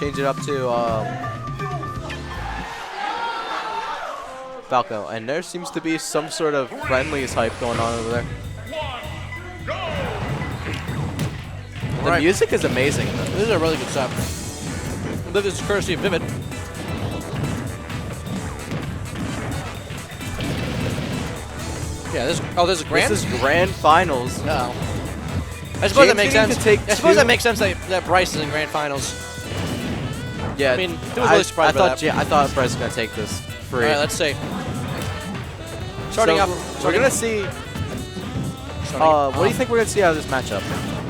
change it up to Falco. And there seems to be some sort of friendliest hype going on over there. The music is amazing. This is a really good set. This is courtesy of Vivid. Yeah, this is grand? This is grand finals. No. I suppose that makes sense. I suppose that makes sense that Bryce is in grand finals. Yeah, I mean, it was really surprised by that. I thought Bryce was going to take this free. All right, let's see. Starting up. We're going to see... what do you think we're going to see out of this matchup?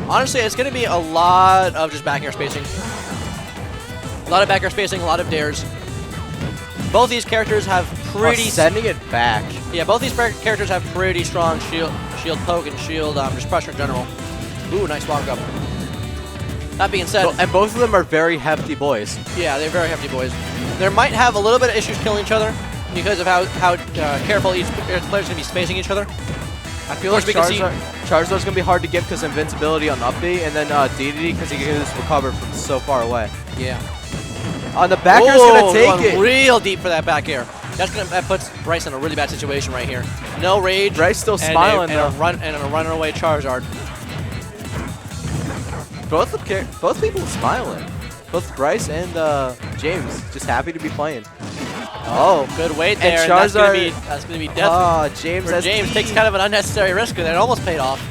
Honestly, it's going to be a lot of just back air spacing. A lot of back air spacing, a lot of dares. Both these characters have pretty... sending it back. Yeah, both these characters have pretty strong shield poke and shield just pressure in general. Ooh, nice walk up. That being said... And both of them are very hefty boys. Yeah, they're very hefty boys. They might have a little bit of issues killing each other because of how careful each player's going to be spacing each other. I feel like Charizard's going to be hard to get because of invincibility on up B, and then DDD because he can just recover from so far away. Yeah. On the back air is going to take it. Real deep for that back air. That puts Bryce in a really bad situation right here. No rage. Bryce still smiling and a runaway Charizard. Both people smiling. Both Bryce and James just happy to be playing. Oh, good wait there. And Charizard, that's gonna be death. Oh, James takes kind of an unnecessary risk there. It almost paid off.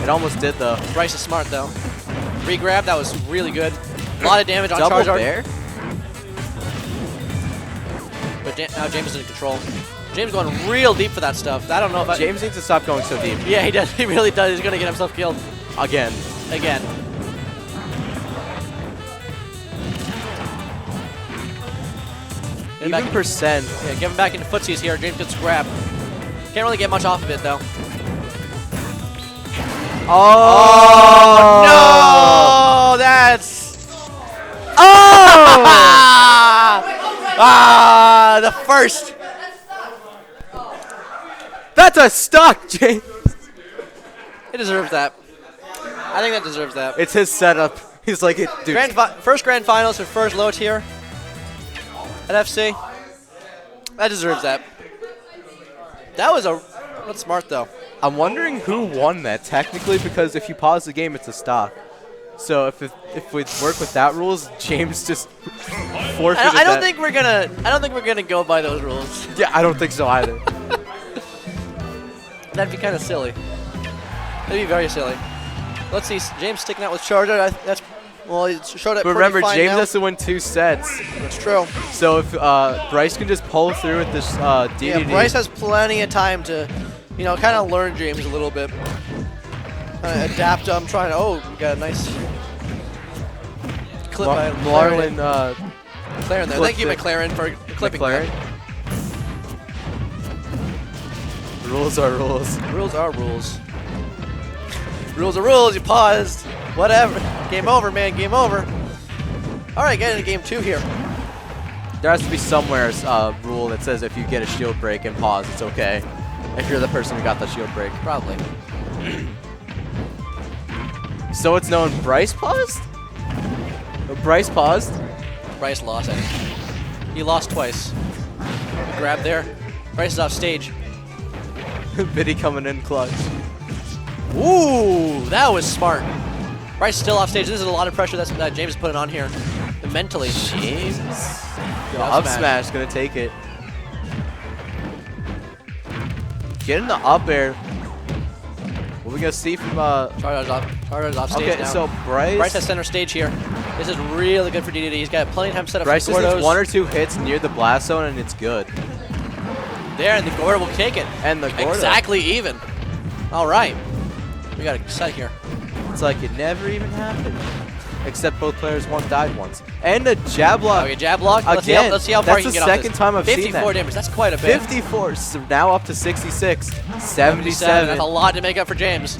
It almost did though. Bryce is smart though. Re-grab, that was really good. A lot of damage on Double Charizard. Bear? But now James is in control. James going real deep for that stuff. I don't know if James needs to stop going so deep. Yeah, he does. He really does. He's gonna get himself killed again. Even percent. Yeah, get him back into footsies here. James gets grab. Can't really get much off of it though. Oh no! That's the first. That's a stock, James. It deserves that. I think that deserves that. It's his setup. He's like it, dude. First grand finals for first low tier at FC. That deserves that. That was that's smart though. I'm wondering who won that technically, because if you pause the game, it's a stock. So if we work with that rules, James just forfeited. I don't think we're gonna go by those rules. Yeah, I don't think so either. That'd be kind of silly. That'd be very silly. Let's see, James sticking out with Charizard. Well, he showed it. But remember, James now. has to win 2 sets. That's true. So if Bryce can just pull through with this DDD. Yeah, Bryce has plenty of time to, kind of learn James a little bit. Adapt. I'm trying to. Oh, we got a nice clip by Marlon. McLaren there. Thank you, McLaren, for clipping McLaren. Rules are rules. Rules are rules. Rules are rules. You paused. Whatever. Game over, man. Game over. All right, get into game 2 here. There has to be somewhere a rule that says if you get a shield break and pause, it's okay. If you're the person who got the shield break. Probably. So it's known Bryce paused? Bryce paused? Bryce lost, I think. He lost twice. Grab there. Bryce is off stage. Biddy coming in clutch. Ooh, that was smart. Bryce still off stage. This is a lot of pressure that James is putting on here. Mentally. James. Up smash gonna take it. Getting the up air. What are we gonna see from Charizard's off stage now. Okay, so Bryce has center stage here. This is really good for DDD. He's got plenty of time set up Bryce for just Gordos. needs 1 or 2 hits near the blast zone and it's good. There, and the Gordo will take it. And the Gordo. Exactly even. All right. We got a set here. It's like it never even happened. Except both players died once. And a jab block. Okay, jab block. Again. Let's see how far he can get off this. That's the second time I've seen that. 54 damage. That's quite a bit. 54. So now up to 66. 77. That's a lot to make up for James.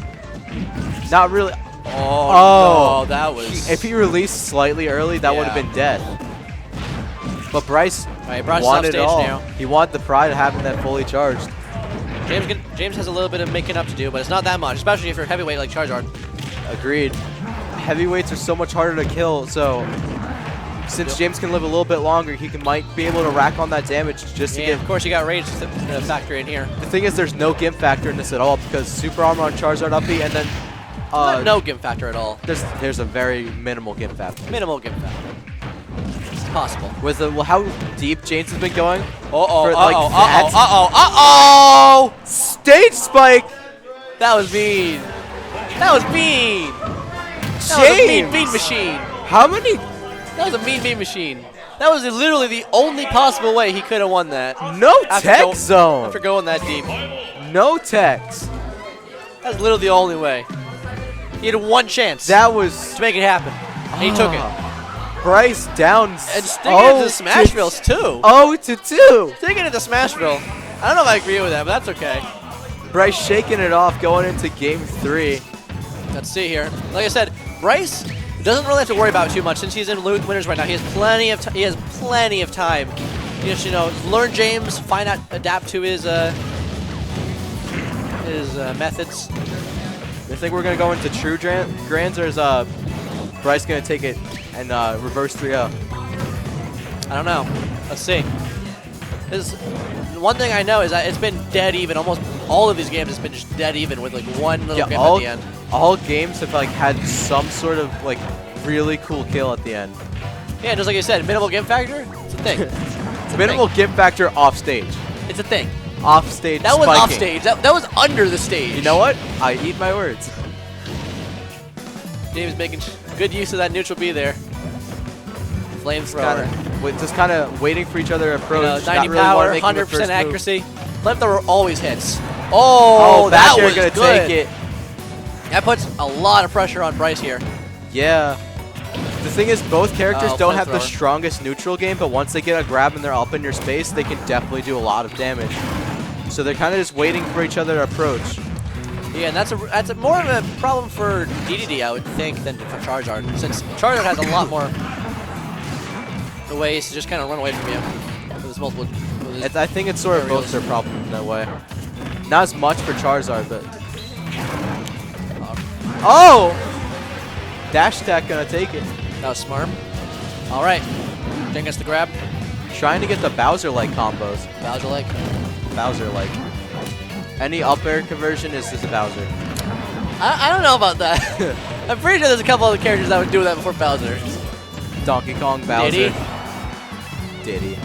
Not really. Oh, no, that was... If he released slightly early, that would have been dead. But Bryce wanted it all. Now. He wanted the pride of having that fully charged. James has a little bit of making up to do, but it's not that much, especially if you're heavyweight like Charizard. Agreed. Heavyweights are so much harder to kill, so since James can live a little bit longer, he might be able to rack on that damage just to Yeah, get. of course, you got rage to factor in here. The thing is, there's no gimp factor in this at all because super armor on Charizard uppy, and then No gimp factor at all. there's a very minimal gimp factor. Minimal gimp factor. It's possible. With how deep James has been going. Uh-oh. Stage spike. That was mean. That was mean. That was a James. mean machine. How many? That was a mean machine. That was literally the only possible way he could have won that. No tech zone. After going that deep. No techs. That was literally the only way. He had one chance That was. to make it happen. And he took it. Bryce down. And sticking it to Smashvilles too. 0-2. Sticking it to Smashville. I don't know if I agree with that, but that's okay. Bryce shaking it off going into game 3. Let's see here. Like I said, Bryce doesn't really have to worry about it too much since he's in winners right now. He has plenty of time. Just learn James, find out, adapt to his methods. I think we're gonna go into true grands, or is Bryce gonna take it and reverse 3-0? I don't know. Let's see. One thing I know is that it's been dead even. Almost all of these games has been just dead even with like one little gimp at the end. All games have like had some sort of like really cool kill at the end. Yeah, just like you said, minimal gimp factor. It's a thing. It's a Minimal thing. gimp factor off stage. It's a thing. Off stage. That was spiking. off stage. That was under the stage. You know what? I eat my words. James making good use of that neutral B there. Flamethrower. Just kind of waiting for each other to approach. 90 really power, making the 100% first accuracy. Flamethrower always hits. Oh, back that air was gonna good. take it. That puts a lot of pressure on Bryce here. Yeah. The thing is, both characters don't have the flamethrower. strongest neutral game, but once they get a grab and they're up in your space, they can definitely do a lot of damage. So they're kind of just waiting for each other to approach. Yeah, and that's a more of a problem for DDD, I would think, than for Charizard, since Charizard has a lot more ways to just kind of run away from you with his multiple. I think it's sort of both their problem in that way. Not as much for Charizard, but dash attack gonna take it. That was smart. All right, Jen gets the grab. Trying to get the Bowser-like combos. Bowser-like. Bowser-like. Any up air conversion is just a Bowser. I don't know about that. I'm pretty sure there's a couple other characters that would do that before Bowser. Donkey Kong, Bowser. Diddy.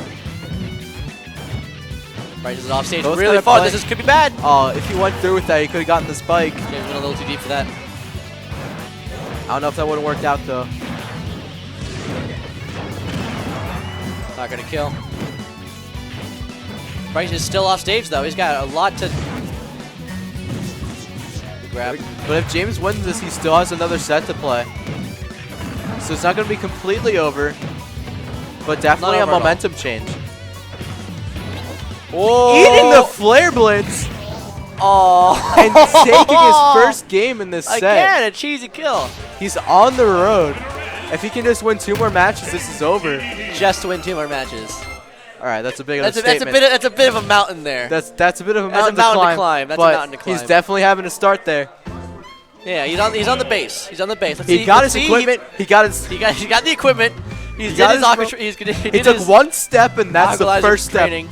Bryce is off stage Both really gotta far. play. This could be bad. If he went through with that, he could have gotten the spike. James went a little too deep for that. I don't know if that would have worked out, though. Not gonna kill. Bryce is still off stage though. He's got a lot to grab. But if James wins this, he still has another set to play. So it's not going to be completely over, but definitely a over at all. momentum change. Oh! Eating the Flare Blitz Oh! and taking his first game in this set. Again, a cheesy kill. He's on the road. If he can just win 2 more matches, this is over. Just to win 2 more matches. All right, that's a big That's statement. a bit of a mountain there. That's a bit of a That's mountain, a mountain to to climb. That's a but mountain to climb. he's definitely having to start there. Yeah, he's on the base. He's on the base. Let's He see, got let's his see. equipment. He got his. He got the equipment. He got did his his aqua. ro- He He did took his one step, and that's the Aqualizer first step. training.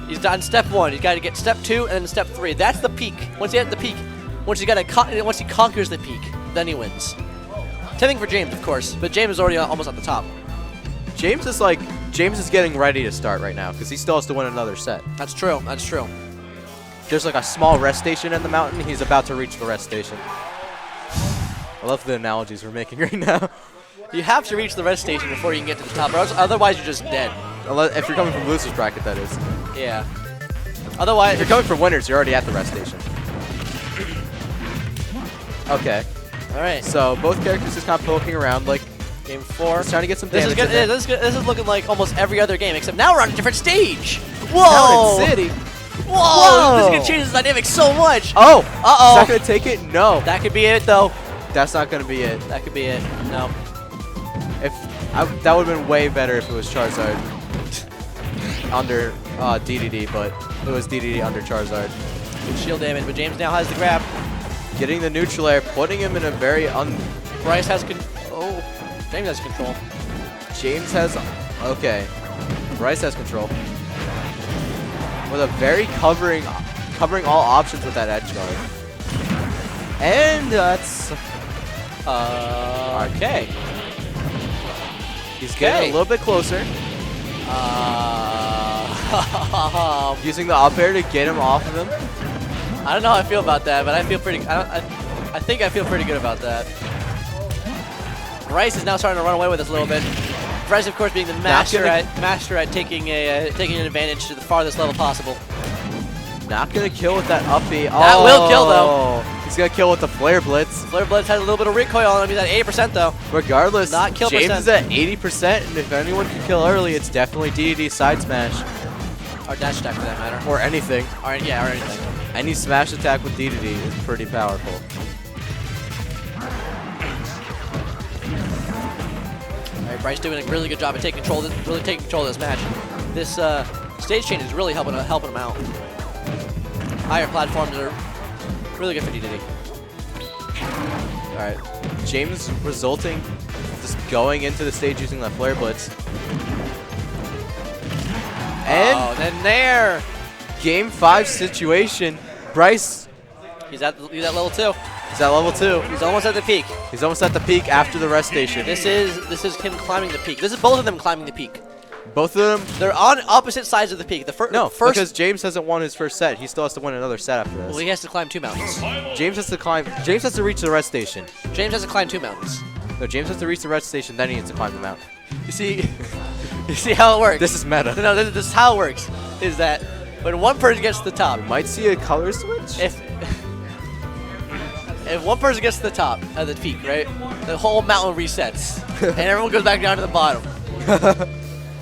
He's done step 1. He's got to get step 2 and then step 3. That's the peak. Once he hit the peak, once he conquers the peak, then he wins. Same thing for James, of course, but James is already almost at the top. James is getting ready to start right now because he still has to win another set. That's true. That's true. There's like a small rest station in the mountain. He's about to reach the rest station. I love the analogies we're making right now. You have to reach the rest station before you can get to the top, or else, otherwise you're just dead. If you're coming from losers bracket, that is. Yeah. Otherwise, If you're coming from winners, you're already at the rest station. Okay. all right. So both characters just kind of poking around, like Game 4. just trying to get some This damage. is in there. good. This is looking like almost every other game, except now we're on a different stage. Whoa! Mountain City. Whoa! This is gonna change the dynamic so much. Oh! Uh-oh. Is that gonna take it? No. That could be it, though. That's not gonna be it. That could be it. No. That would have been way better if it was Charizard under DDD, but it was DDD under Charizard. Good shield damage, but James now has the grab. Getting the neutral air, putting him in a very Bryce has James has control. James has... Okay. Bryce has control. With a very covering all options with that edge guard. And that's... Okay. He's getting a little bit closer. Using the up air to get him off of him. I don't know how I feel about that, but I feel pretty... I think I feel pretty good about that. Bryce is now starting to run away with us a little bit. Bryce, of course, being the master at taking an advantage to the farthest level possible. Not gonna kill with that up B. That will kill though. He's gonna kill with the Flare Blitz. Flare Blitz has a little bit of recoil on him. He's at 80% though. Regardless, not kill James percent. is at 80%, and if anyone can kill early, it's definitely DDD side smash. Or dash attack for that matter. Or anything. Or anything. Any smash attack with DDD is pretty powerful. Alright, Bryce doing a really good job of taking control of this match. This stage change is really helping him out. Higher platforms are really good for DDD. Alright. James resulting just going into the stage using that Flare Blitz. And then there! Game 5 situation. Bryce. He's at level 2. He's at level 2. He's almost at the peak. He's almost at the peak after the rest station. This is him climbing the peak. This is both of them climbing the peak. Both of them? They're on opposite sides of the peak. Because James hasn't won his first set. He still has to win another set after this. Well, he has to climb 2 mountains. James has to reach the rest station. James has to climb 2 mountains. No, James has to reach the rest station, then he needs to climb the mountain. You see how it works? This is meta. No, this is how it works. Is that when one person gets to the top, We might see a color switch? if one person gets to the top of the peak, right, the whole mountain resets, and everyone goes back down to the bottom.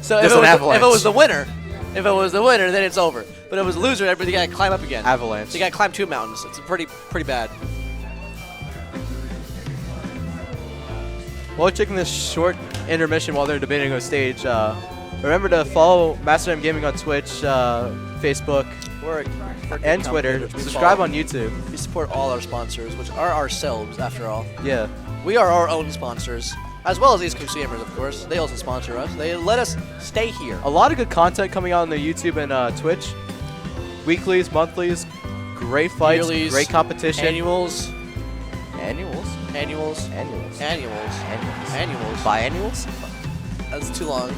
So if it was the winner, then it's over. But if it was the loser, everybody got to climb up again. Avalanche. So you got to climb 2 mountains. It's pretty bad. While taking this short intermission while they're debating on stage, remember to follow Master M Gaming on Twitch, Facebook, and Twitter. Subscribe on YouTube. We support all our sponsors, which are ourselves, after all. Yeah. We are our own sponsors, as well as East Coast Gamers, of course. They also sponsor us. They let us stay here. A lot of good content coming out on the YouTube and Twitch. Weeklies, monthlies, great fights, Yearlies, great competition. Annuals. Annuals? Annuals. Annuals. Annuals. Annuals. Annuals. Biannuals? That's too long.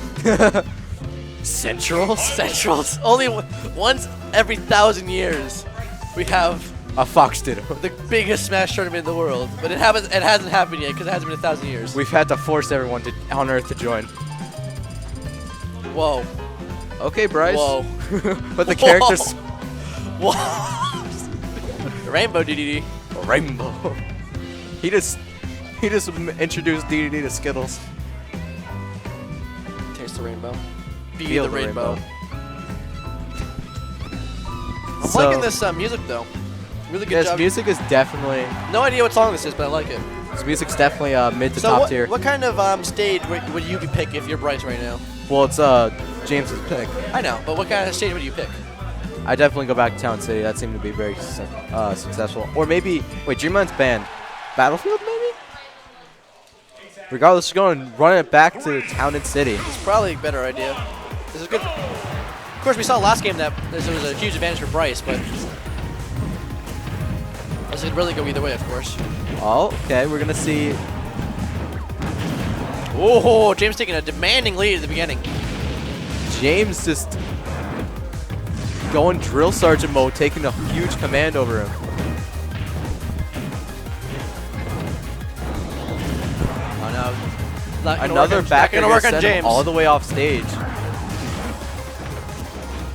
Centrals? Centrals. Only once every 1,000 years we have A Fox Ditto. the biggest Smash tournament in the world, but it hasn't happened yet because it hasn't been 1,000 years. We've had to force everyone on Earth to join. Whoa. Okay, Bryce. Whoa. But the characters... Whoa. Rainbow DDD. Rainbow. He just introduced DDD to Skittles. Taste the rainbow. Be Feel the rainbow. I'm So- liking this music though. Really good This job. music is definitely... No idea what song this is, but I like it. This music's definitely mid to So top tier. what kind of stage would you pick if you're Bryce right now? Well, it's James's pick. I know, but what kind of stage would you pick? I definitely go back to Town City. That seemed to be very successful. Or maybe... Wait, Dreamland's banned. Battlefield, maybe? Regardless, you're going to run it back to Town and City. It's probably a better idea. This is good. Of course, we saw last game that this was a huge advantage for Bryce, but this could really go either way, of course. Oh, okay. We're going to see... Oh, James taking a demanding lead at the beginning. James just going drill sergeant mode, taking a huge command over him. Oh no. Another back gonna work on James. all the way off stage.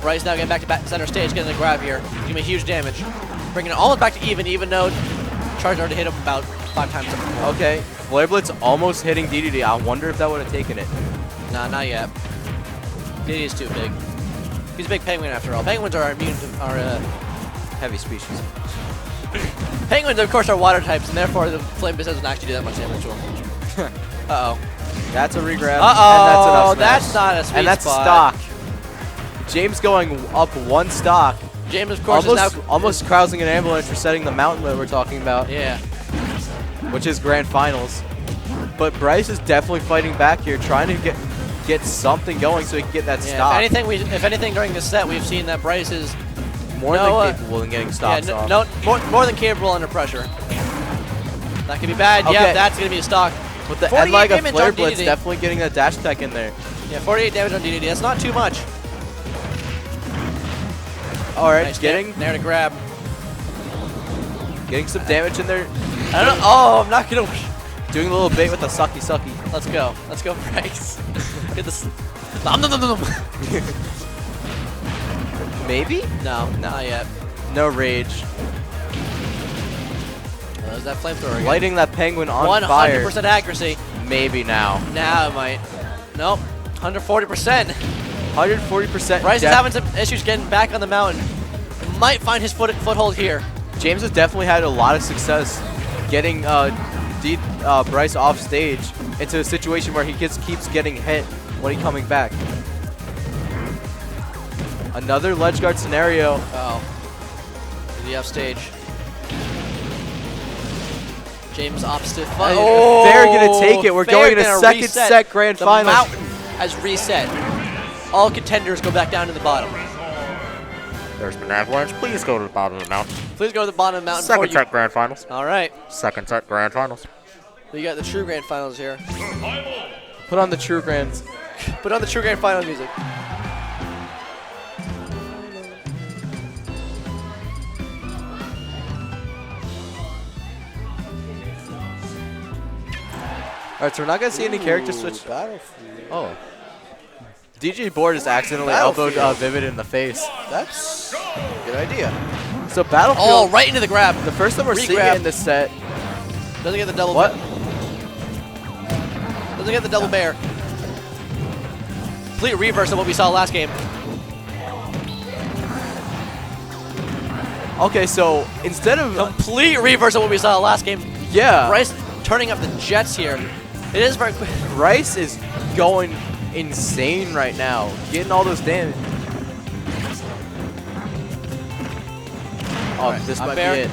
Bryce now getting back to center stage, getting a grab here. Doing huge damage. Bringing it almost back to even though Charge already hit him about 5 times. Okay, Flare Blitz almost hitting DDD. I wonder if that would have taken it. Nah, not yet. DD is too big. He's a big penguin after all. Penguins are immune to Heavy species. penguins, of course, are water types, and therefore the Flame Blitz doesn't actually do that much damage to them. Uh-oh. That's a regrab. Uh-oh, and that's that's not a sweet And that's spot. stock. James going up 1 stock. James, of course, is now... Almost crossing an ambulance for setting the mountain that we're talking about. Yeah. Which is grand finals. But Bryce is definitely fighting back here, trying to get something going so he can get that Yeah, stop. if anything during this set, we've seen that Bryce is More than capable in getting stops off. No, more than capable under pressure. That could be bad. Okay. Yeah, that's going to be a stock. With the end like a flare blitz, definitely getting a dash tech in there. Yeah, 48 damage on DDD. That's not too much. All right, Nice getting there to grab. Getting some damage in there. I don't know. Oh, I'm not going to. Doing a little bait with the sucky sucky. Let's go. Let's go, Bryce. Get this. Nom, nom, nom, nom. Maybe? No, not yet. No rage. There's that flamethrower again. Lighting that penguin on 100% fire. 100% accuracy. Maybe now. Now it might. Nope. 140%. 140%. Bryce is having some issues getting back on the mountain. Might find his foothold here. James has definitely had a lot of success getting Bryce off stage into a situation where he keeps getting hit when he's coming back. Another ledge guard scenario. Oh. Is he off stage? James off stiff. Oh, they're going to take it. We're going to second set grand finals. The mountain has reset. All contenders go back down to the bottom. There's been an avalanche. Please go to the bottom of the mountain. Please go to the bottom of the mountain. Second set grand finals. All right. Second set grand finals. We got the true grand finals here. Put on the true grands. Put on the true grand final music. Alright, so we're not going to see any character switch. Battlefield. Oh. DJ Board just accidentally elbowed Vivid in the face. That's a good idea. So Battlefield. Oh, right into the grab. The first time we're seeing it in this set. Doesn't get the double. What? Doesn't get the double bear. Complete reverse of what we saw last game. Okay, so instead of Complete reverse of what we saw last game. yeah, Bryce turning up the jets here. It is very quick. Bryce is going insane right now, getting all those damage. Oh, this might be it.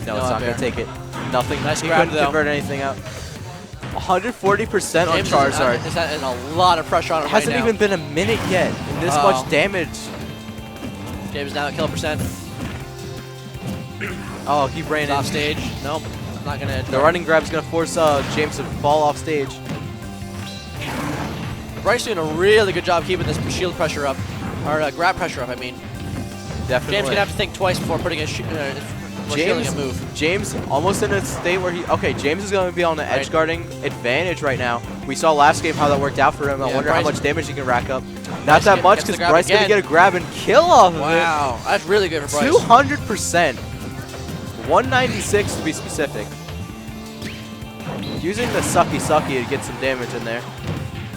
No, it's not going to take it. Nothing. Nice he grab, couldn't convert anything out. 140% on Charizard. Is a lot of pressure on him Hasn't right now. even been a minute yet, and this much damage. James down at kill percent. Oh, he ran Off in. stage. Nope. Not going to. The running grab is going to force James to fall off stage. Bryce doing a really good job keeping this shield pressure up. Or grab pressure up, I mean. Definitely. James going to have to think twice before putting a shielding a move. James almost in a state where he... Okay, James is going to be on the edge guarding advantage right now. We saw last game how that worked out for him. I wonder Bryce, how much damage he can rack up. Not that much because Bryce is going to again. get a grab and kill off of it. Wow, that's really good for Bryce. 200%. 196 to be specific. Using the sucky to get some damage in there.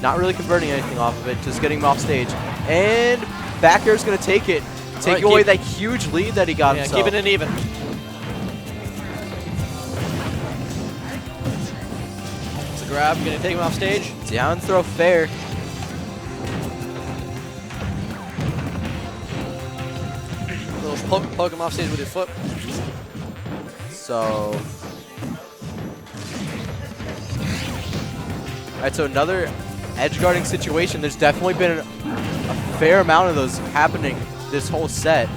Not really converting anything off of it, just getting him off stage. And back air is going to take it. Take away that huge lead that he got himself. Keeping it even. It's a grab, going to take him off stage. Down throw fair. Little poke him off stage with your foot. So... Alright, so another edge guarding situation. There's definitely been a fair amount of those happening this whole set.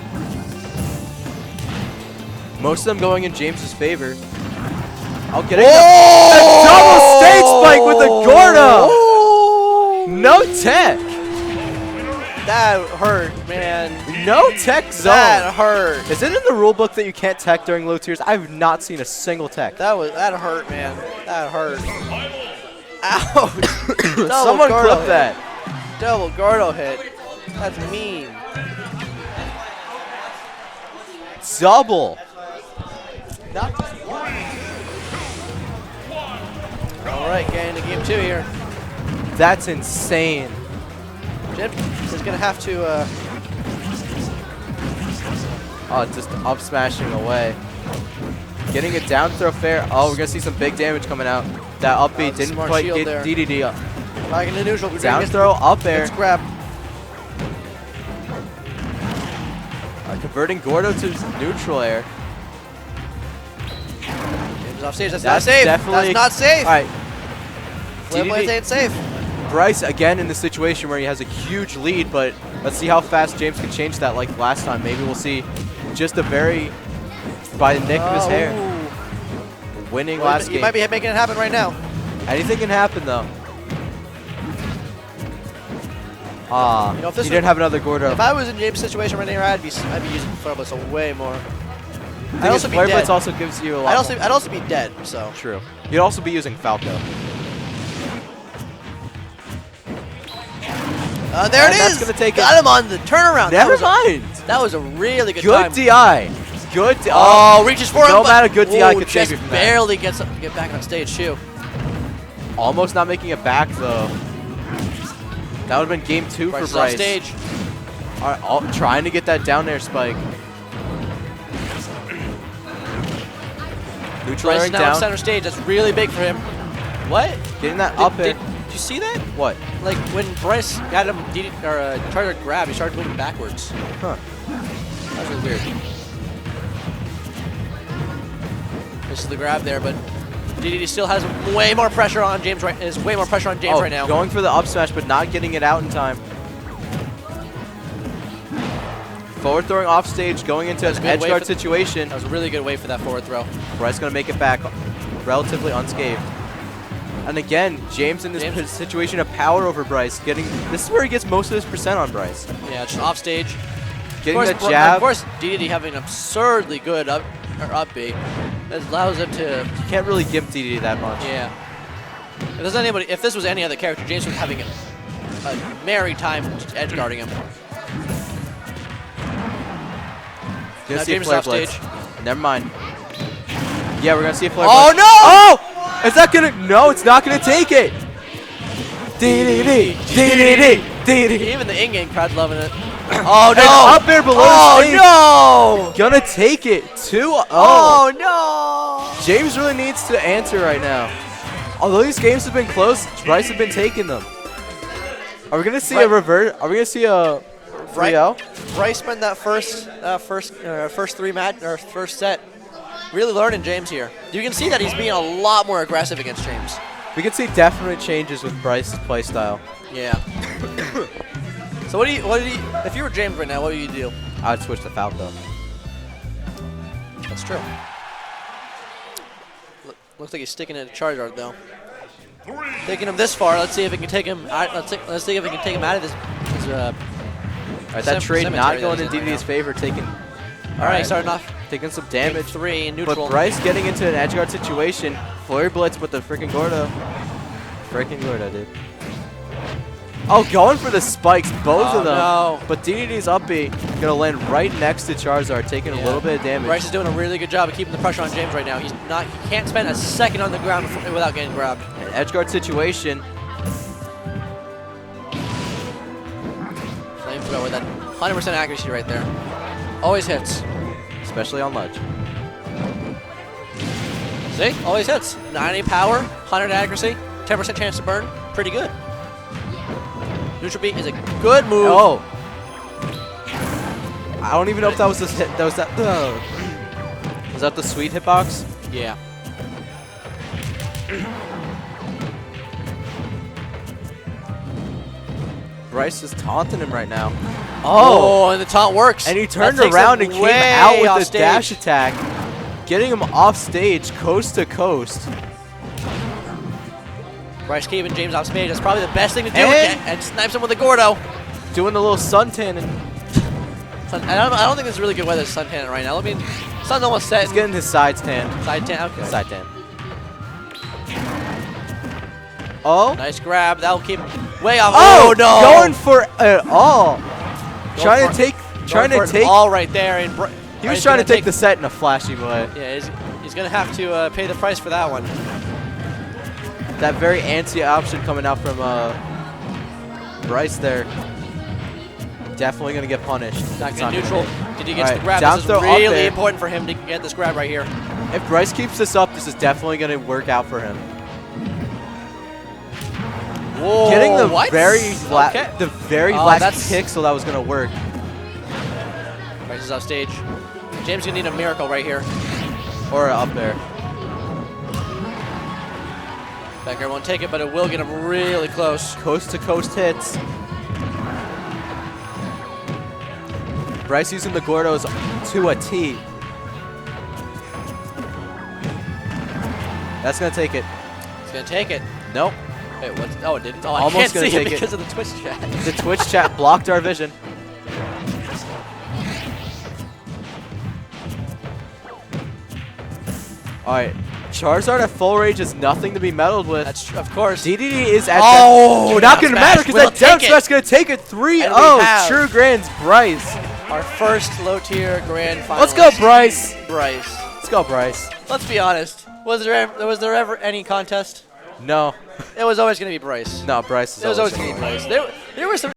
Most of them going in James's favor. Oh, getting a double stage spike with the Gordo! No tech! That hurt, man. No tech zone! That hurt. Is it in the rule book that you can't tech during low tiers? I've not seen a single tech. That hurt, man. That hurt. Ouch! Someone clip that. Double Gordo hit. That's mean. Double. All right, getting to game 2 here. That's insane. Jim is going to have to... Oh, just up smashing away. Getting a down throw fair. Oh, we're going to see some big damage coming out. That up B didn't quite get there. DDD up. Back into neutral. Down throw, up air. Let's grab. Converting Gordo to neutral air. James off stage. That's not That's safe. definitely That's not safe. All right. Flip blades ain't safe. Bryce again in the situation where he has a huge lead, but let's see how fast James can change that like last time. Maybe we'll see just a very, by the nick of his hair, winning last game. He might be making it happen right now. Anything can happen though. You know, if this he didn't have another Gordo. If I was in James' situation right now, I'd be using Flare Blitz way more. I'd also be Flare Blitz also gives you a lot. I'd also be dead. So true. You'd also be using Falco. There it is. That's gonna take Got him on the turnaround. Never mind. That was a really good time. Good DI. Good. Oh, reaches for him. No matter good DI can save you from that. Barely gets up to get back on stage too. Almost not making it back though. That would have been game 2 for Bryce. Off stage. All right, trying to get that down there spike. Neutral Bryce is now down. on center stage. That's really big for him. What? Getting that up air. Did you see that? What? Like when Bryce got him tried to grab, he started moving backwards. Huh. That was really weird. This is the grab there, but DDD still has way more pressure on James right. Is way more pressure on James right now. Going for the up smash, but not getting it out in time. Forward throwing off stage, going into an edge guard situation. That was a really good way for that forward throw. Bryce gonna make it back relatively unscathed. And again, James in this situation of power over Bryce. This is where he gets most of his percent on Bryce. Yeah, just off stage. Getting the jab. Of course, DDD having an absurdly good up B. That allows him to. You can't really give DDD that much. Yeah. If this was any other character, James was having a merry time just edge guarding him. Now James is off stage. Never mind. Yeah, we're gonna see a flare. Oh no! Oh! Is that gonna? No, it's not gonna take it. DDD, DDD, DDD. Even the in-game crowd's loving it. Oh no! And up there below the stage. No! Gonna take it. 2-0. Oh no! James really needs to answer right now. Although these games have been close, Bryce has been taking them. Are we gonna see a revert? Are we gonna see a 3-0? Bryce spent that first set really learning James here. You can see that he's being a lot more aggressive against James. We can see definite changes with Bryce's playstyle. Yeah. So if you were James right now, what would you do? I'd switch to Falco. That's true. Looks like he's sticking it to Charizard though. Taking him this far, let's see if it can take him out. Let's see if it can take him out of this. Alright, that trade not going in DDD's favor, taking. Alright, starting off. Taking some damage. 3 neutral. But Bryce getting into an edge guard situation. Flurry Blitz with the freaking Gordo. Freaking Gordo, dude. Oh, going for the spikes, both of them. No. But DDD's up B gonna land right next to Charizard, taking a little bit of damage. Bryce is doing a really good job of keeping the pressure on James right now. He can't spend a second on the ground without getting grabbed. An edge guard situation. Flamethrower with that 100% accuracy right there. Always hits. Especially on ledge. See? Always hits. 90 power, 100 accuracy, 10% chance to burn. Pretty good. Neutral beat is a good move. Oh. I don't even know if that was the hit. Was that the sweet hitbox? Yeah. Bryce is taunting him right now. Oh, and the taunt works. And he turned around and came out with the dash attack, getting him off stage, coast to coast. Bryce keeping James off stage. That's probably the best thing to do. And snipes him with a Gordo. Doing a little suntan. I don't think it's really good weather to suntan right now. I mean, sun's almost set. He's getting his sides tan. Side tan, okay. Side tan. Oh. Nice grab. That'll keep way off. Oh, no. Going for it all. Trying to take all right there. And he was trying to take the set in a flashy way. Yeah, he's going to have to pay the price for that one. That very anti option coming out from Bryce there. Definitely going to get punished. Not going to neutral. Did he get the grab? Down This is really important for him to get this grab right here. If Bryce keeps this up, this is definitely going to work out for him. Whoa, getting the what? very last kick, so that was going to work. Bryce is off stage. James is going to need a miracle right here. Or up there. Back air won't take it, but it will get him really close. Coast to coast hits. Bryce using the Gordos to a T. That's gonna take it. He's gonna take it. Nope. Wait, what? Oh, it didn't. Oh, I Almost can't gonna see it take it. because of the Twitch chat. The Twitch chat blocked our vision. Alright. Charizard at full range is nothing to be meddled with. That's true, of course. DDD is at Oh, not down gonna matter smash because will that down take it. smash is gonna take it 3-0. And we have- True Grands Bryce. Our first low tier grand finalist. Let's go, Bryce. Bryce. Let's go, Bryce. Let's be honest. Was there ever any contest? No. It was always gonna be Bryce. No, Bryce is It was always always gonna be Bryce. There were some